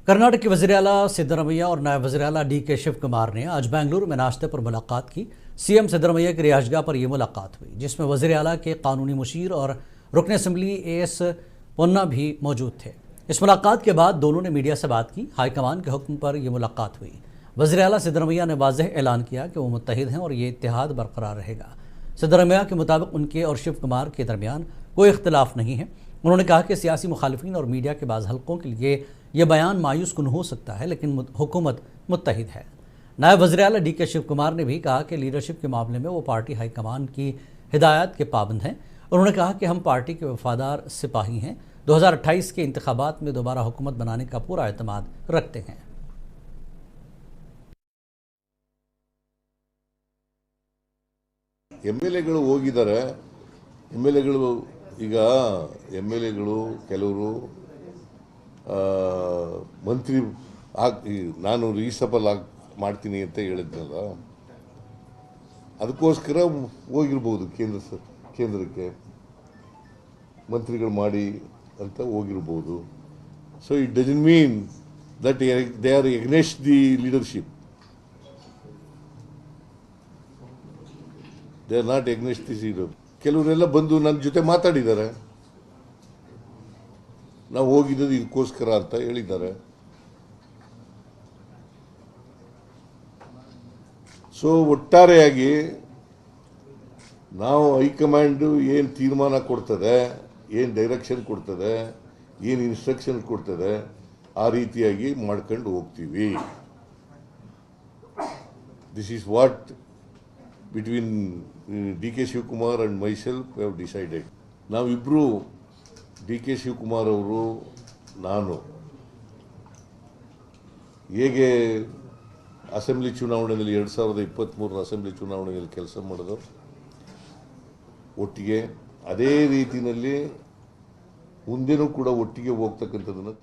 कर्नाटक के वज़ीर आला सिद्धरमैया और नायब वज़ीर आला DK शिव कुमार ने आज बेंगलुरु में नाश्ते पर मुलाकात की। CM सिद्धरमैया की रिहाइशगाह पर यह मुलाकात हुई, जिसमें वज़ीर आला के कानूनी मुशीर और रुकन असम्बली AS पोन्ना भी मौजूद थे। इस मुलाकात के बाद दोनों ने मीडिया से बात की। हाईकमान के हुक्म पर यह मुलाकात हुई। वज़ीर आला सिद्धरमैया ने वाज़ेह ऐलान किया कि वो मुत्तहिद हैं और ये इत्तेहाद बरकरार रहेगा। सिद्धरमैया के मुताबिक उनके और शिव कुमार के दरमियान कोई इख्तलाफ नहीं है। उन्होंने कहा कि सियासी मुखालिफिन और मीडिया के बाज़ हल्कों के लिए यह बयान मायूस कुन हो सकता है, लेकिन हुकूमत मुत्तहिद है। नायब वज़ीर आला DK शिव कुमार ने भी कहा कि लीडरशिप के मामले में वो पार्टी हाईकमान की हिदायत के पाबंद हैं। उन्होंने कहा कि हम पार्टी के वफादार सिपाही हैं। 2028 के इंतखाबात में दोबारा हुकूमत बनाने का पूरा एतमाद रखते हैं। MLAಗಳು ಹೋಗಿದ್ದಾರೆ. MLAಗಳು ಈಗ MLAಗಳು ಕೆಲವರು ಮಂತ್ರಿ ನಾನು ರೀಸಬಲ್ ಮಾಡ್ತೀನಿ ಅಂತ ಹೇಳಿದ್ನಲ್ಲ, ಅದಕ್ಕೋಸ್ಕರ ಹೋಗಿರ್ಬೋದು ಕೇಂದ್ರಕ್ಕೆ ಮಂತ್ರಿಗಳು ಮಾಡಿ ಅಂತ ಹೋಗಿರ್ಬೋದು. So it doesn't mean that they are against the leadership. They are not against the leader. ಕೆಲವರೆಲ್ಲ ಬಂದು ನನ್ನ ಜೊತೆ ಮಾತಾಡಿದ್ದಾರೆ. ನಾವು ಹೋಗಿದ್ದು ಇದಕ್ಕೋಸ್ಕರ ಅಂತ ಹೇಳಿದ್ದಾರೆ. ಸೊ ಒಟ್ಟಾರೆಯಾಗಿ ನಾವು ಹೈಕಮಾಂಡು ಏನು ತೀರ್ಮಾನ ಕೊಡ್ತದೆ, ಏನು ಡೈರೆಕ್ಷನ್ ಕೊಡ್ತದೆ, ಏನು ಇನ್ಸ್ಟ್ರಕ್ಷನ್ ಕೊಡ್ತದೆ, ಆ ರೀತಿಯಾಗಿ ಮಾಡ್ಕೊಂಡು ಹೋಗ್ತೀವಿ. This is what between DK Shivakumar and myself have decided. ನಾವಿಬ್ಬರು DK ಶಿವಕುಮಾರ್ ಅವರು ನಾನು ಹೇಗೆ ಅಸೆಂಬ್ಲಿ ಚುನಾವಣೆಯಲ್ಲಿ 2023 ಅಸೆಂಬ್ಲಿ ಚುನಾವಣೆಯಲ್ಲಿ ಕೆಲಸ ಮಾಡೋದು ಒಟ್ಟಿಗೆ, ಅದೇ ರೀತಿಯಲ್ಲಿ ಮುಂದೆನೂ ಕೂಡ ಒಟ್ಟಿಗೆ ಹೋಗ್ತಕ್ಕಂಥದ್ದನ್ನು